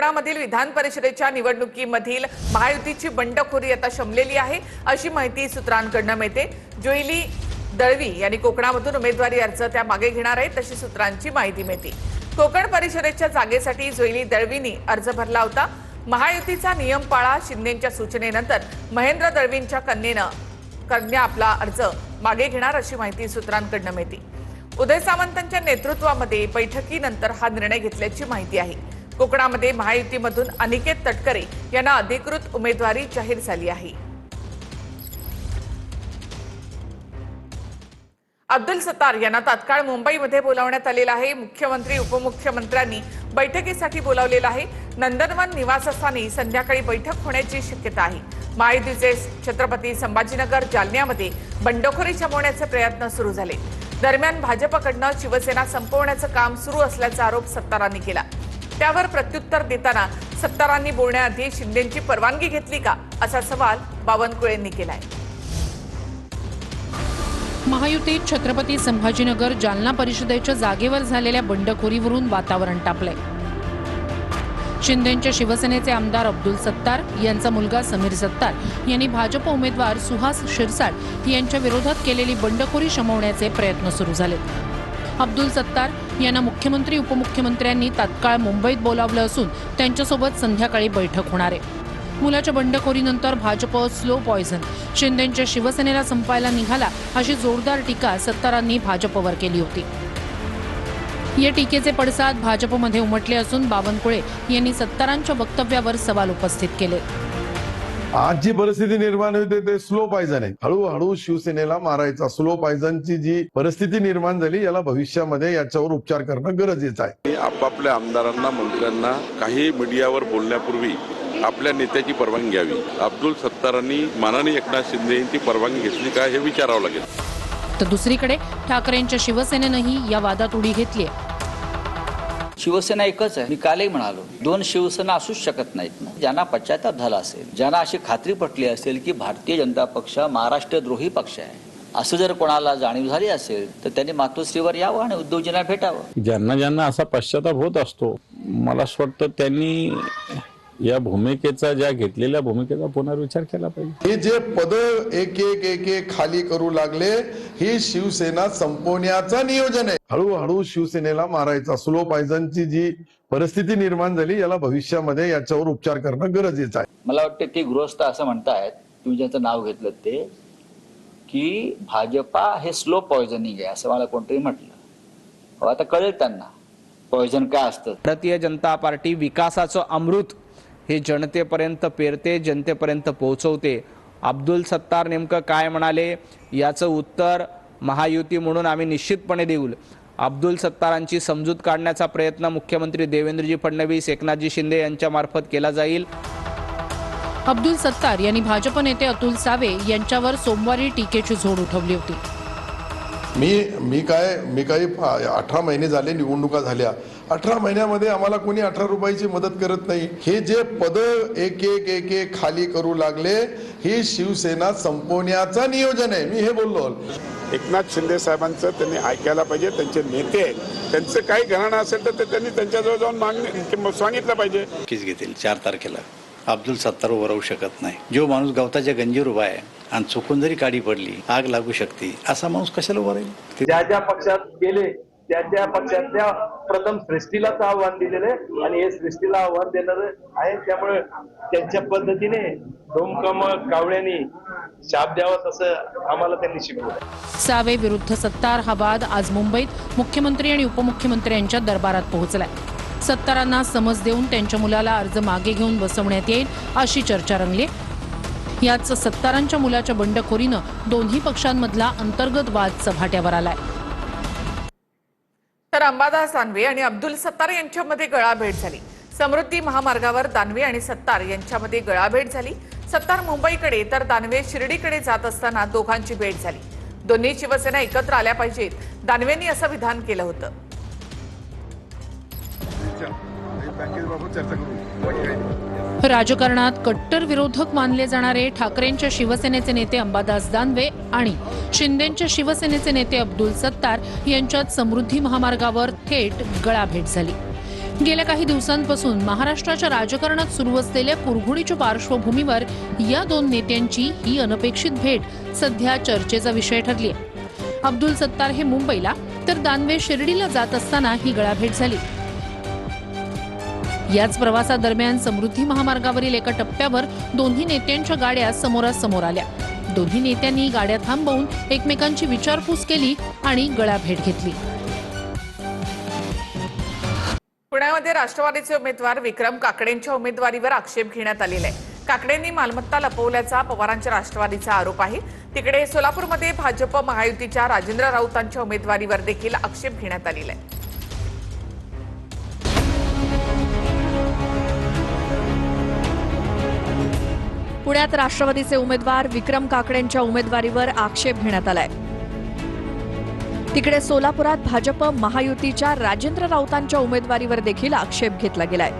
कोकणामधील विधान परिषदेच्या निवडणुकीमधील महायुतीची बंडखोरी आता शमलेली आहे अशी माहिती सूत्रांकडून मिळते। जोईली दळवी यांनी कोकणामधून उमेदवारी अर्ज त्या मागे घेणार आहेत अशी सूत्रांची माहिती मिळते। कोकण परिषदेच्या जागेसाठी जोईली दळवींनी अर्ज भरला होता। महायुतीचा नियम पाळा, शिंदेंच्या सूचनेनंतर महेंद्र दळवींच्या कन्या आपला अर्ज मागे घेणार अशी माहिती सूत्रांकडून मिळते। उदय सामंतांच्या नेतृत्वामध्ये बैठकीनंतर हा निर्णय घेतल्याची माहिती आहे। कोकणामध्ये महायुतीमधून अनिकेत तटकरे यांना अधिकृत उमेदवारी जाहीर झाली आहे। अब्दुल सत्तार यांना तात्काळ मुंबईमध्ये बोलावण्यात आलेलं आहे। मुख्यमंत्री उपमुख्यमंत्र्यांनी बैठकीसाठी बोलावलेलं आहे। नंदनवन निवासस्थानी संध्याकाळी बैठक होण्याची शक्यता आहे। महायुतीचे छत्रपती संभाजीनगर जालन्यामध्ये बंडखोरी जमवण्याचे प्रयत्न सुरू झाले। दरम्यान भाजपकडून शिवसेना संपवण्याचं काम सुरू असल्याचा आरोप सत्तारांनी केला। त्यावर प्रत्युत्तर देताना सत्तारांनी बोलण्याआधी शिंदेंची परवानगी घेतली का असा सवाल बावनकुळेंनी केलाय। महायुतीत छत्रपती संभाजीनगर जालना परिषदेच्या जागेवर झालेल्या बंडखोरीवरून वातावरण तापलंय। शिंदेंच्या शिवसेनेचे आमदार अब्दुल सत्तार यांचा मुलगा समीर सत्तार यांनी भाजप उमेदवार सुहास शिरसाट यांच्या विरोधात केलेली बंडखोरी शमवण्याचे प्रयत्न सुरू झालेत। अब्दुल सत्तार यांना मुख्यमंत्री उपमुख्यमंत्र्यांनी तात्काळ मुंबईत बोलावलं असून त्यांच्यासोबत संध्याकाळी बैठक होणार आहे। मुलाच्या बंडखोरीनंतर भाजप स्लो पॉइझन, शिंदेंच्या शिवसेनेला संपायला निघाला अशी जोरदार टीका सत्तारांनी भाजपवर केली होती। या टीकेचे पडसाद भाजपमध्ये उमटले असून बावनकुळे यांनी सत्तारांच्या वक्तव्यावर सवाल उपस्थित केले। आज जी परिस्थिती निर्माण होते ते स्लो पॉइझन आहे। हळूहळू शिवसेनेला मारायचा स्लो पॉइझनची जी परिस्थिती निर्माण झाली याला भविष्यामध्ये याच्यावर उपचार करणं गरजेचं आहे। आपापल्या आमदारांना, मंत्र्यांना काही मीडियावर बोलण्यापूर्वी आपल्या नेत्याची परवानगी घ्यावी। अब्दुल सत्तारांनी माननीय एकनाथ शिंदे यांची परवानगी घेतली का हे विचारावं लागेल। तर दुसरीकडे ठाकरेंच्या शिवसेनेनंही या वादात उडी घेतली आहे। शिवसेना एकच आहे। मी कालही म्हणालो, दोन शिवसेना असूच शकत नाहीत ना। ज्यांना पश्चाताप झाला असेल, ज्यांना अशी खात्री पटली असेल की भारतीय जनता पक्ष महाराष्ट्रद्रोही पक्ष आहे, असं जर कोणाला जाणीव झाली असेल तर त्यांनी मातोश्रीवर यावं आणि उद्धवजींना भेटावं। ज्यांना ज्यांना असा पश्चाताप होत असतो, मला असं वाटतं त्यांनी या भूमिकेचा, ज्या घेतलेल्या भूमिकेचा पुनर्विचार केला पाहिजे। हे जे पद एक एक खाली करू लागले ही शिवसेना संपवण्याचं नियोजन आहे। हळूहळू शिवसेनेला मारायचा स्लो पॉइझनची जी परिस्थिती निर्माण झाली याला भविष्यामध्ये याच्यावर उपचार करणं गरजेचं आहे। मला वाटतं की गृहस्थ असं म्हणतायत, तुम्ही ज्याचं नाव घेतलं ते, की भाजपा हे स्लो पॉइझनिंग आहे असं मला कोणतरी म्हटलं। आता कळेल त्यांना पॉइझन काय असतं। भारतीय जनता पार्टी विकासाचं अमृत हे जनतेपर्यंत पेरते, जनतेपर्यंत पोहोचवते। अब्दुल सत्तार नेमकं काय म्हणाले याचं उत्तर महायुती म्हणून आम्ही निश्चितपणे देऊ। अब्दुल सत्तारांची समजूत काढण्याचा प्रयत्न मुख्यमंत्री देवेंद्रजी फडणवीस, एकनाथजी शिंदे यांच्या मार्फत केला जाईल। अब्दुल सत्तार यांनी भाजप नेते अतुल सावे यांच्यावर सोमवारी टीकेची झोड उठवली होती। मी काही 18 महिने झाले, निवडणुका झाल्या, 18 महिन्यामध्ये आम्हाला कोणी 18 रुपयाची मदत करत नाही। हे जे पद एक एक खाली करू लागले ही शिवसेना संपवण्याचं नियोजन आहे। मी हे बोललो। एकनाथ शिंदे साहेबांचं त्यांनी ऐकायला पाहिजे। त्यांचे नेते, त्यांचं काही घराणं असेल तर त्यांनी त्यांच्याजवळ जाऊन मागणी सांगितलं पाहिजे। नक्कीच घेतील 4 तारखेला। अब्दुल सत्तार उभं राहू शकत नाही। जो माणूस गवताच्या गंजीवर उभा आहे आणि चुकून जरी काडी पडली, आग लागू शकते, असा माणूस कशाला उभा राहील। ज्या पक्षात गेले त्या पक्षातल्या प्रथम सृष्टीलाच आव्हान दिलेलं आहे आणि हे सृष्टीला आव्हान देणार आहे। त्यामुळे त्यांच्या पद्धतीने डोमकम कावळ्यांनी शाप द्यावा तसं आम्हाला त्यांनी शिकवलं। सावे विरुद्ध सत्तार हा वाद आज मुंबईत मुख्यमंत्री आणि उपमुख्यमंत्र्यांच्या दरबारात पोहोचलाय। सत्तारांना समज देऊन त्यांच्या मुलाला अर्ज मागे घेऊन बसवण्यात येईल अशी चर्चा रंगली। याच सत्तारांच्या मुलाच्या बंडखोरीनं दोन्ही पक्षांमधला अंतर्गत वाद चव्हाट्यावर आलाय। तर अंबादास दानवे आणि अब्दुल सत्तार यांच्यामध्ये गळाभेट झाली। समृद्धी महामार्गावर दानवे आणि सत्तार यांच्यामध्ये गळाभेट झाली। सत्तार मुंबईकडे तर दानवे शिर्डीकडे जात असताना दोघांची भेट झाली। दोन्ही शिवसेना एकत्र आल्या पाहिजेत, दानवेंनी असं विधान केलं होतं। राजकारणात कट्टर विरोधक मानले जाणारे ठाकरेंच्या शिवसेनेचे नेते अंबादास दानवे आणि शिंदेंच्या शिवसेनेचे नेते अब्दुल सत्तार यांच्यात समृद्धी महामार्गावर थेट गळाभेट झाली। गेल्या काही दिवसांपासून महाराष्ट्राच्या राजकारणात सुरू असलेल्या कुरघोडीच्या पार्श्वभूमीवर या दोन नेत्यांची ही अनपेक्षित भेट सध्या चर्चेचा विषय ठरली आहे. अब्दुल सत्तार हे मुंबईला तर दानवे शिर्डीला जात असताना ही गळाभेट झाली. याच प्रवासादरम्यान समृद्धी महामार्गावरील एका टप्प्यावर दोन्ही नेत्यांच्या गाड्या समोरासमोर आल्या. दोन्ही नेत्यांनी गाड्या थांबवून एकमेकांची विचारपूस केली आणि गळाभेट घेतली. पुण्यामध्ये राष्ट्रवादीचे उमेदवार विक्रम काकडेंच्या उमेदवारीवर आक्षेप घेण्यात आलेला आहे. काकडेंनी मालमत्ता लपवल्याचा पवारांच्या राष्ट्रवादीचा आरोप आहे. तिकडे सोलापूरमध्ये भाजप महायुतीच्या राजेंद्र राऊतांच्या उमेदवारीवर देखील आक्षेप घेण्यात आलेला आहे. पुण्यात राष्ट्रवादीचे उमेदवार विक्रम काकडेंच्या उमेदवारीवर आक्षेप घेण्यात आलाय. तिकडे सोलापुरात भाजप महायुतीच्या राजेंद्र राऊतांच्या उमेदवारीवर देखील आक्षेप घेतला गेलाय.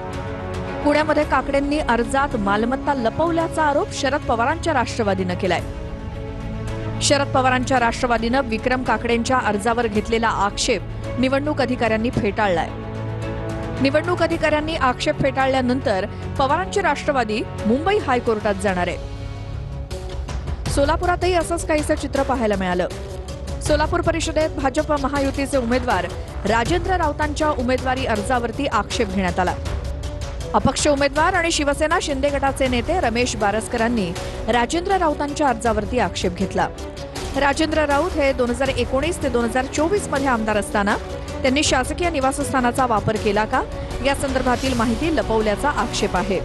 पुण्यामध्ये काकडेंनी अर्जात मालमत्ता लपवल्याचा आरोप शरद पवारांच्या राष्ट्रवादीनं केलाय. शरद पवारांच्या राष्ट्रवादीनं विक्रम काकडेंच्या अर्जावर घेतलेला आक्षेप निवडणूक अधिकाऱ्यांनी फेटाळलाय. निवडणूक अधिकाऱ्यांनी आक्षेप फेटाळल्यानंतर पवारांची राष्ट्रवादी मुंबई हायकोर्टात जाणार आहे. सोलापुरातही असंच काहीसं चित्र पाहायला मिळालं. सोलापूर परिषदेत भाजप महायुतीचे उमेदवार राजेंद्र राऊतांच्या उमेदवारी अर्जावरती आक्षेप घेण्यात आला. अपक्ष उमेदवार आणि शिवसेना शिंदे गटाचे नेते रमेश बारसकरांनी राजेंद्र राऊतांच्या अर्जावरती आक्षेप घेतला. राजेंद्र राऊत हे 2019 ते 2024 मध्ये आमदार असताना त्यांनी शासकीय निवासस्थानाचा वापर केला का या संदर्भातील माहिती लपवल्याचा आक्षेप आहे.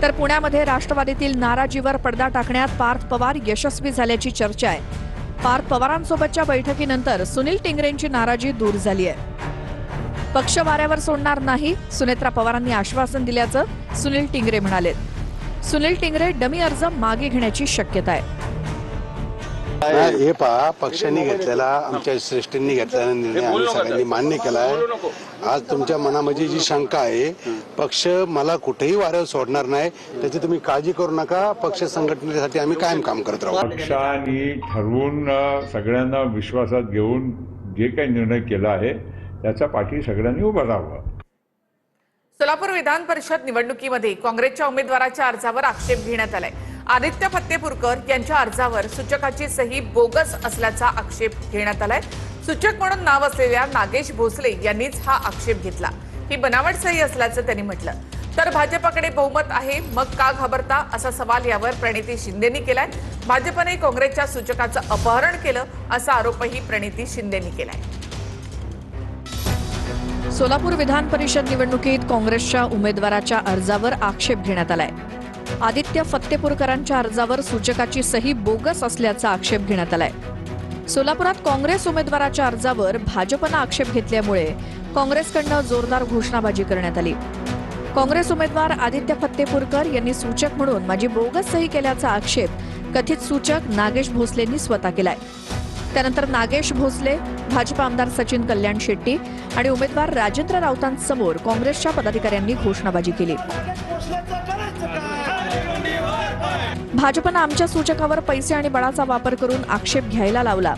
तर पुण्यामध्ये राष्ट्रवादीतील नाराजीवर पडदा टाकण्यात पार्थ पवार यशस्वी झाल्याची चर्चा आहे. पार्थ पवारांसोबतच्या बैठकीनंतर सुनील टिंगरेंची नाराजी दूर झाली आहे. पक्ष वाऱ्यावर सोडणार नाही, सुनेत्रा पवारांनी आश्वासन दिल्याचं सुनील टिंगरे म्हणाले. सुनील टिंगरे डमी अर्ज मागे घेण्याची शक्यता आहे. हे पहा, पक्षांनी घेतलेला, आमच्या श्रेष्ठींनी घेतलेला निर्णय आम्ही सगळ्यांनी मान्य केला आहे. आज तुमच्या मनामध्ये जी शंका आहे, पक्ष मला कुठेही वाऱ्यावर सोडणार नाही, त्याची तुम्ही काळजी करू नका. पक्ष संघटनेसाठी आम्ही कायम काम करत राहू. पक्षाने ठरवून सगळ्यांना विश्वासात घेऊन जे काही निर्णय केला आहे त्याच्या पाठी सगळ्यांनी उभं राहावं. सोलापूर विधान परिषद निवडणुकीमध्ये काँग्रेसच्या उमेदवाराच्या अर्जावर आक्षेप घेण्यात आलाय. आदित्य फत्तेपूरकर यांच्या अर्जावर सूचकाची सही बोगस असल्याचा आक्षेप घेण्यात आलाय. सूचक म्हणून नाव असलेल्या नागेश भोसले यांनीच हा आक्षेप घेतला. ही बनावट सही असल्याचं त्यांनी म्हटलं. तर भाजपकडे बहुमत आहे, मग का घाबरता असा सवाल यावर प्रणिती शिंदेनी केलाय. भाजपने काँग्रेसच्या सूचकाचं अपहरण केलं असा आरोपही प्रणिती शिंदेनी केलाय. सोलापूर विधान परिषद निवडणुकीत काँग्रेसच्या उमेदवाराच्या अर्जावर आक्षेप घेण्यात आलाय. आदित्य फत्तेपूरकरांच्या अर्जावर सूचकाची सही बोगस असल्याचा आक्षेप घेण्यात आलाय. सोलापुरात काँग्रेस उमेदवाराच्या अर्जावर भाजपनं आक्षेप घेतल्यामुळे काँग्रेसकडनं जोरदार घोषणाबाजी करण्यात आली. काँग्रेस उमेदवार आदित्य फत्तेपूरकर यांनी सूचक म्हणून माझी बोगस सही केल्याचा आक्षेप कथित सूचक नागेश भोसलेंनी स्वतः केलाय. त्यानंतर नागेश भोसले, भाजप आमदार सचिन कल्याण शेट्टी आणि उमेदवार राजेंद्र राऊतांसमोर काँग्रेसच्या पदाधिकाऱ्यांनी घोषणाबाजी केली. भाजपनं आमच्या सूचकावर पैसे आणि बळाचा वापर करून आक्षेप घ्यायला लावला.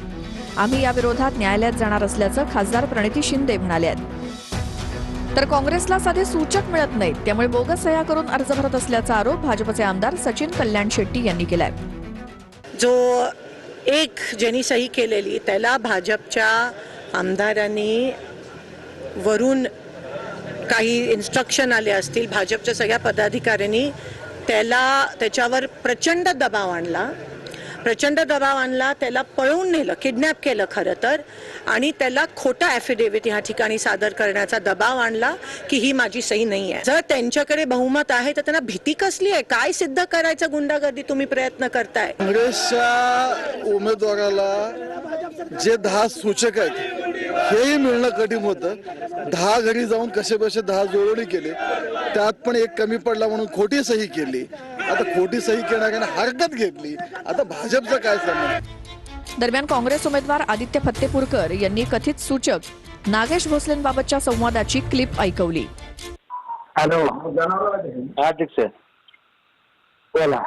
आम्ही या विरोधात न्यायालयात जाणार असल्याचं खासदार प्रणिती शिंदे म्हणाले आहेत. तर काँग्रेसला साधे सूचक मिळत नाहीत, त्यामुळे बोगस सह्या करून अर्ज भरत असल्याचा आरोप भाजपचे आमदार सचिन कल्याण शेट्टी यांनी केलाय. जो एक ज्यांनी सही केलेली त्याला भाजपच्या आमदारांनी वरून काही इन्स्ट्रक्शन आले असतील. भाजपच्या सगळ्या पदाधिकाऱ्यांनी त्याच्यावर प्रचंड दबाव आणला, त्याला पळवून नेलं, किडनॅप केलं खरं तर, आणि त्याला खोटा ॲफिडेव्हिट या ठिकाणी सादर करण्याचा दबाव आणला की ही माझी सही नाही आहे. जर त्यांच्याकडे बहुमत आहे तर त्यांना भीती कसली आहे? काय सिद्ध करायचं गुंडागर्दी तुम्ही प्रयत्न करताय? काँग्रेसच्या उमेदवाराला जे 10 सूचक आहेत हेही मिळणं कठीण होतं. 10 घरी जाऊन कसे 10 जोडणी केले, त्यात पण एक कमी पडला म्हणून खोटी सही केली. आता खोटी सही करण्याने हरकत घेतली, आता भाजपचं काय संबंध? दरम्यान काँग्रेस उमेदवार आदित्य फत्तेपूरकर यांनी कथित सूचक नागेश भोसलेंबाबतच्या संवादाची क्लिप ऐकवली. हॅलो, अध्यक्ष बोला.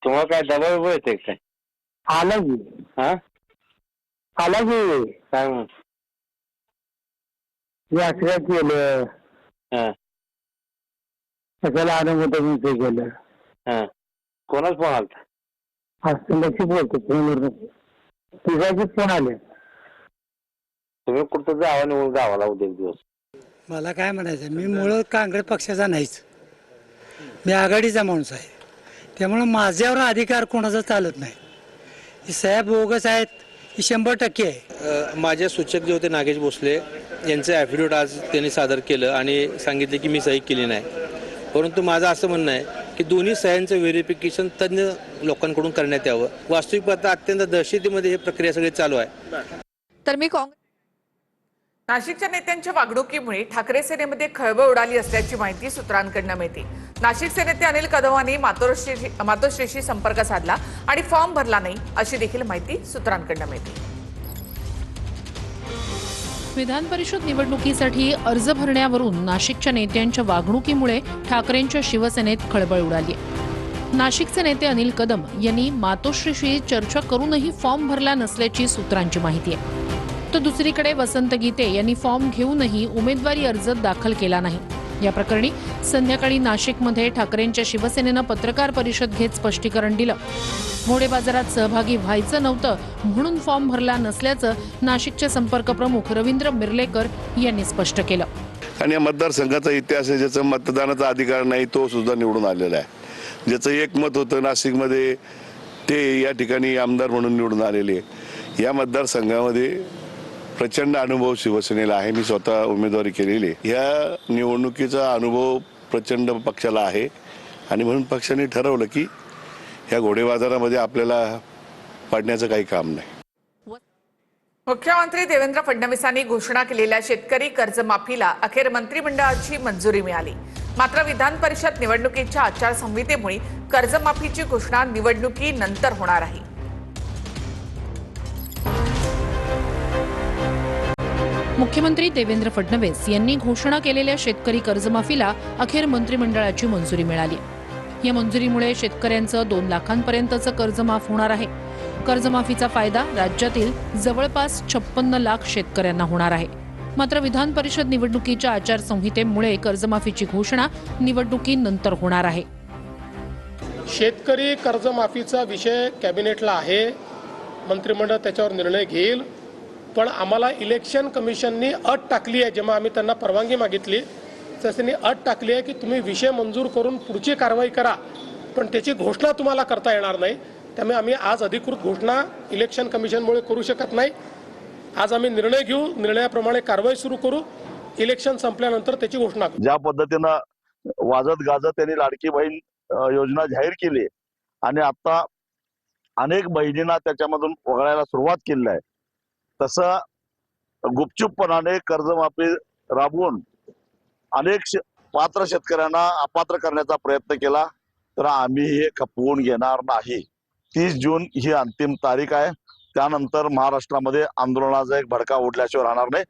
तुम्हाला काय दबाव येते काय? आला की काय असं केलं सगळ्याला अनुभव ते केलं. कोणाच फोन आला? असं लक्ष बोलतो फोनवर तिघाचेच फोन आले. तुम्ही कुठं जावा निवडून गावाला उद्या एक दिवस? मला काय म्हणायचं, मी मूळ काँग्रेस पक्षाचा नाहीच, मी आघाडीचा माणूस आहे. त्यामुळं माझ्यावर अधिकार कोणाचा चालत नाही. हे साहेब बोगस आहेत ही 100% आहे. माझे सूचक जे होते नागेश भोसले यांचं ॲफिडेविट आज त्यांनी सादर केलं आणि सांगितले की मी सही केली नाही. परंतु माझं असं म्हणणं आहे की दोन्ही सह्यांचं व्हेरिफिकेशन तज्ज्ञ लोकांकडून करण्यात यावं. वास्तविक पाहता अत्यंत दहशतीमध्ये ही प्रक्रिया सगळी चालू आहे. तर मी काँग्रेस नाशिकच्या नेत्यांच्या वागणुकीमुळे ठाकरे सेनेमध्ये खळबळ उडाली असल्याची माहिती सूत्रांकडून मिळते. नाशिकचे नेते अनिल कदमांनी मातोश्रीशी संपर्क साधला आणि फॉर्म भरला नाही अशी देखील माहिती सूत्रांकडून मिळते. विधान परिषद निवडणुकीसाठी अर्ज भरण्यावरून नाशिकच्या नेत्यांच्या वागणुकीमुळे ठाकरेंच्या शिवसेनेत खळबळ उडाली. नाशिकचे नेते अनिल कदम यांनी मातोश्रीशी चर्चा करूनही फॉर्म भरला नसल्याची सूत्रांची माहिती आहे. तर दुसरीकडे वसंत गीते यांनी फॉर्म घेऊनही उमेदवारी अर्ज दाखल केला नाही. या प्रकरणी संध्याकाळी नाशिकमध्ये ठाकरेंच्या शिवसेनेनं पत्रकार परिषद घेत स्पष्टीकरण दिलं. घोडे बाजारात सहभागी व्हायचं नव्हतं म्हणून फॉर्म भरला नसल्याचं नाशिकचे संपर्क प्रमुख रवींद्र मिर्लेकर यांनी स्पष्ट केलं. आणि या मतदारसंघाचा इतिहास आहे, ज्याचा मतदानाचा अधिकार नाही तो सुद्धा निवडून आलेला आहे. ज्याचं एक मत होतं नाशिकमध्ये ते या ठिकाणी आमदार म्हणून निवडून आलेले. या मतदारसंघामध्ये प्रचंड अनुभव शिवसेनेला आहे. मी स्वतः उमेदवारी केलेली आहे. या निवडणुकीचा अनुभव प्रचंड पक्षाला आहे आणि म्हणून पक्षाने ठरवलं की ह्या घोडे बाजारामध्ये आपल्याला पडण्याचं काही काम नाही. मुख्यमंत्री देवेंद्र फडणवीसांनी घोषणा केलेल्या शेतकरी कर्जमाफीला अखेर मंत्रिमंडळाची मंजुरी मिळाली. मात्र विधान परिषद निवडणुकीच्या आचारसंहितेमुळे कर्जमाफीची घोषणा निवडणुकीनंतर होणार आहे. मुख्यमंत्री देवेंद्र फडणवीस यांनी घोषणा केलेल्या शेतकरी कर्जमाफीला अखेर मंत्रिमंडळाची मंजुरी मिळाली. या मंजुरीमुळे शेतकऱ्यांचं 2 लाखांपर्यंतचं कर्ज माफ होणार आहे. कर्जमाफीचा फायदा राज्यातील जवळपास 56 लाख शेतकऱ्यांना होणार आहे. मात्र विधान परिषद निवडणुकीच्या आचारसंहितेमुळे कर्जमाफीची घोषणा निवडणुकीनंतर होणार आहे. शेतकरी कर्जमाफीचा विषय कॅबिनेटला आहे, मंत्रिमंडळ त्याच्यावर निर्णय घेईल. पण आम्हाला इलेक्शन कमिशननी अट टाकली आहे, जेव्हा आम्ही त्यांना परवानगी मागितली तर त्यांनी अट टाकली आहे की तुम्ही विषय मंजूर करून पुढची कारवाई करा, पण त्याची घोषणा तुम्हाला करता येणार नाही. त्यामुळे आम्ही आज अधिकृत घोषणा इलेक्शन कमिशनमुळे करू शकत नाही. आज आम्ही निर्णय घेऊ, निर्णयाप्रमाणे कारवाई सुरू करू, इलेक्शन संपल्यानंतर त्याची घोषणा करू. ज्या पद्धतीनं वाजत गाजत त्यांनी लाडकी बहीण योजना जाहीर केली आणि आता अनेक बहिणींना त्याच्यामधून वगळायला सुरुवात केली आहे, तसं गुपचूपपणाने कर्जमाफी राबवून अनेक पात्र शेतकऱ्यांना अपात्र करण्याचा प्रयत्न केला तर आम्ही हे खपवून घेणार नाही. 30 जून ही अंतिम तारीख आहे. त्यानंतर महाराष्ट्रामध्ये आंदोलनाचा एक भडका उडल्याशिवाय राहणार नाही.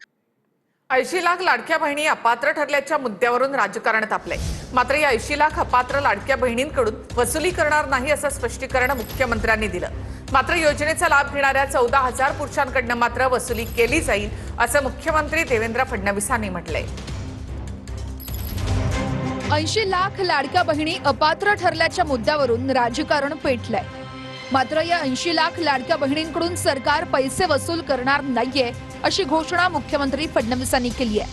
80 लाख लाडक्या बहिणी अपात्र ठरल्याच्या मुद्द्यावरून राजकारण तापलंय. मात्र या 80 लाख अपात्र लाडक्या बहिणींकडून वसुली करणार नाही असं स्पष्टीकरण मुख्यमंत्र्यांनी दिलं. मात्र योजनेचा लाभ घेणाऱ्या 14,000 पुरुषांकडनं मात्र वसुली केली जाईल असं मुख्यमंत्री देवेंद्र फडणवीसांनी म्हटलंय. 80 लाख लाडक्या बहिणी अपात्र ठरल्याच्या मुद्द्यावरून राजकारण पेटलंय. मात्र या 80 लाख लाडक्या बहिणींकडून सरकार पैसे वसूल करणार नाहीये अशी घोषणा मुख्यमंत्री फडणवीसांनी केली आहे.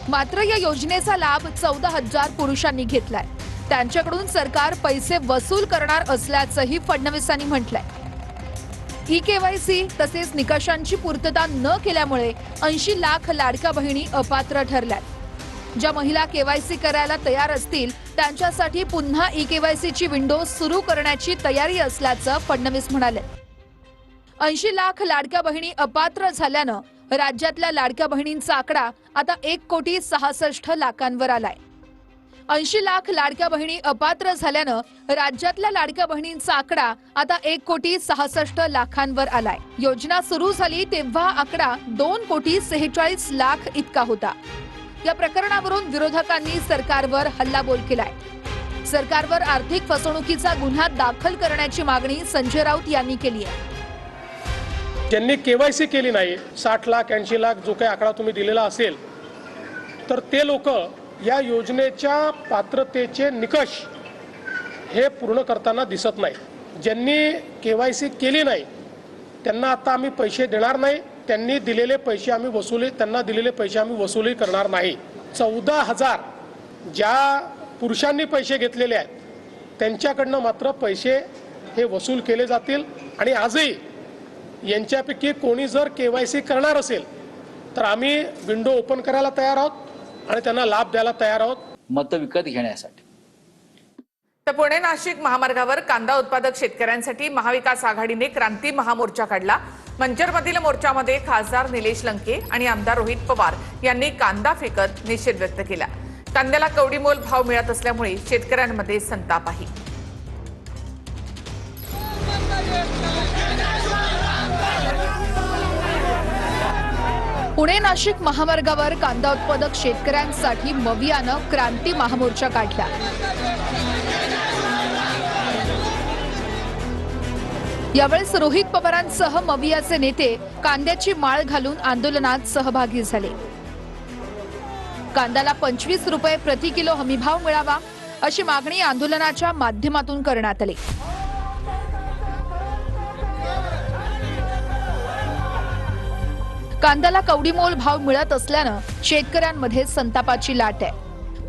मात्र या योजनेचा लाभ 14,000 पुरुषांनी घेतलाय. त्यांच्याकडून सरकार पैसे वसूल करणार असल्याचंही फडणवीसांनी म्हटलंय. ई-केवायसी तसेच निकषांची पूर्तता न केल्यामुळे 80 लाख लाडक्या बहिणी अपात्र ठरल्यात. ज्या महिला केवायसी करायला तयार असतील त्यांच्यासाठी पुन्हा ई-केवायसीची विंडो सुरू करण्याची तयारी असल्याचं फडणवीस म्हणाले. 80 लाख लाडक्या बहिणी अपात्र झाल्यानं राज्यातल्या लाडक्या बहिणींचा आकडा आता 1,66,00,000 आलाय. 80 लाख लाडक्या बहिणी अपात्र झाल्यानं राज्यातल्या लाडक्या बहिणींचा आकडा आता 1,66,00,000 आलाय. योजना सुरू झाली तेव्हा आकडा 2,46,00,000 इतका होता. या प्रकरणावरून विरोधकांनी सरकारवर हल्लाबोल केलाय. सरकारवर आर्थिक फसवणुकीचा गुन्हा दाखल करण्याची मागणी संजय राऊत यांनी केली आहे. ज्यांनी केवायसी केली नाही, 60 लाख 80 लाख जो काही आकडा तुम्ही दिलेला असेल तर ते लोक या योजनेच्या पात्रतेचे निकष हे पूर्ण करताना दिसत नाही. ज्यांनी KYC केली नाही त्यांना आता आम्ही पैसे देणार नाही. त्यांनी दिलेले पैसे आम्ही त्यांना दिलेले पैसे आम्ही वसुली करणार नाही. 14,000 ज्या पुरुषांनी पैसे घेतलेले आहेत त्यांच्याकडनं मात्र पैसे हे वसूल केले जातील. आणि आजही यांच्यापैकी कोणी जर KYC करणार असेल तर आम्ही विंडो ओपन करायला तयार आहोत आणि त्यांना लाभ द्यायला तयार आहोत. मतं विकत घेण्यासाठी. तर पुणे नाशिक महामार्गावर कांदा उत्पादक शेतकऱ्यांसाठी महाविकास आघाडीने क्रांती महामोर्चा काढला. मंचरमधील मोर्चामध्ये खासदार निलेश लंके आणि आमदार रोहित पवार यांनी कांदा फेकत निषेध व्यक्त केला. कांद्याला कवडीमोल भाव मिळत असल्यामुळे शेतकऱ्यांमध्ये संताप आहे. पुणे नाशिक महामार्गावर कांदा उत्पादक शेतकऱ्यांसाठी मवियानं क्रांती महामोर्चा काढला. यावेळेस रोहित पवारांसह मवियाचे नेते कांद्याची माळ घालून आंदोलनात सहभागी झाले. कांद्याला 25 रुपये प्रति किलो हमीभाव मिळावा अशी मागणी आंदोलनाच्या माध्यमातून करण्यात आली. कांद्याला कवडीमोल भाव मिळत असल्यानं शेतकऱ्यांमध्ये संतापाची लाट आहे.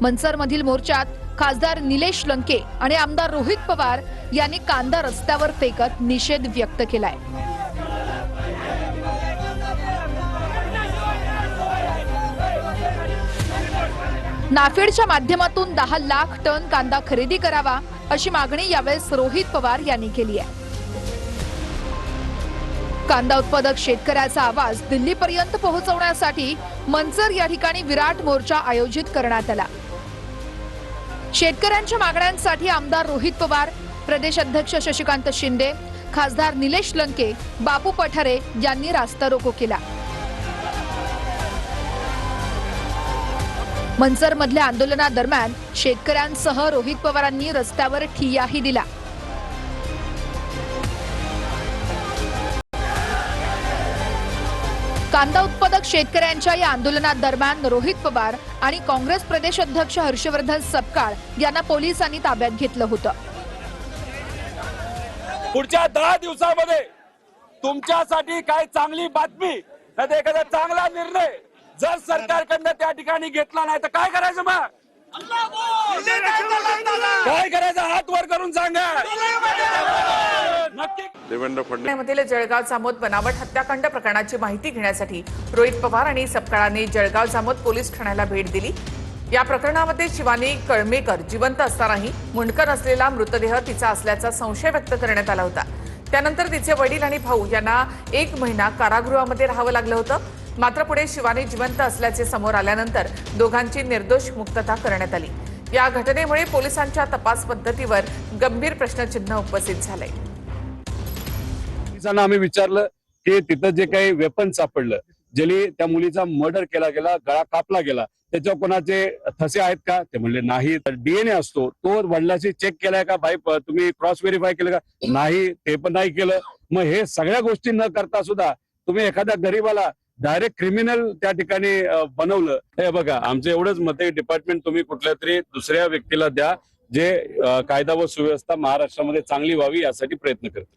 मनसरमधील मोर्चात खासदार निलेश लंके आणि आमदार रोहित पवार यांनी कांदा रस्त्यावर फेकत निषेध व्यक्त केलाय. नाफेडच्या माध्यमातून 10 लाख टन कांदा खरेदी करावा अशी मागणी यावेळेस रोहित पवार यांनी केली आहे. कांदा उत्पादक शेतकऱ्याचा आवाज दिल्लीपर्यंत पोहोचवण्यासाठी मनसर या ठिकाणी विराट मोर्चा आयोजित करण्यात आला. शेतकऱ्यांच्या मागण्यांसाठी आमदार रोहित पवार, प्रदेश अध्यक्ष शशिकांत शिंदे, खासदार निलेश लंके, बापू पठारे यांनी रास्ता रोको केला. मनसरमधल्या आंदोलनादरम्यान शेतकऱ्यांसह रोहित पवारांनी रस्त्यावर ठिय्याही दिला. कांदा उत्पादक शेतकऱ्यांच्या या आंदोलनादरम्यान रोहित पवार आणि काँग्रेस प्रदेश अध्यक्ष हर्षवर्धन सपकाळ यांना पोलिसांनी ताब्यात घेतलं होतं. पुढच्या 10 दिवसांमध्ये तुमच्यासाठी काय चांगली बातमी नाही तर एखादा चांगला निर्णय जर सरकारकडनं त्या ठिकाणी घेतला नाही तर काय करायचं मग? काय करायचं? हात वर करून सांगा. नक्की. देवेंद्र फडणवीस जळगाव जामोद बनावट हत्याकांड प्रकरणाची माहिती घेण्यासाठी रोहित पवार आणि सपकाळांनी जळगाव जामोद पोलीस ठाण्याला भेट दिली. या प्रकरणामध्ये शिवानी कळमेकर जिवंत असतानाही मुंडकं असलेला मृतदेह तिचा असल्याचा संशय व्यक्त करण्यात आला होता. त्यानंतर तिचे वडील आणि भाऊ यांना 1 महिना कारागृहामध्ये राहावं लागलं होतं. मात्र पुढे शिवानी जिवंत असल्याचे समोर आल्यानंतर दोघांची निर्दोष मुक्तता करण्यात आली. या घटनेमुळे पोलिसांच्या तपास पद्धतीवर गंभीर प्रश्नचिन्ह उपस्थित झालंय. पोलिसांना आम्ही विचारलं की तिथं जे काही वेपन सापडलं, ज्याने त्या मुलीचा मर्डर केला गेला, गळा कापला गेला, त्याच्यावर कोणाचे ठसे आहेत का? ते म्हणले नाही. DNA असतो तो वडिलांशी चेक केलाय का? भाई तुम्ही क्रॉस व्हेरीफाय केलं का? नाही, ते पण नाही केलं. मग हे सगळ्या गोष्टी न करता सुद्धा तुम्ही एखाद्या गरीबाला डायरेक्ट क्रिमिनल त्या ठिकाणी बनवलं. हे बघा, आमचं एवढंच मत आहे, डिपार्टमेंट तुम्ही कुठल्या तरी दुसऱ्या व्यक्तीला द्या जे कायदा व सुव्यवस्था महाराष्ट्रामध्ये चांगली व्हावी यासाठी प्रयत्न करते.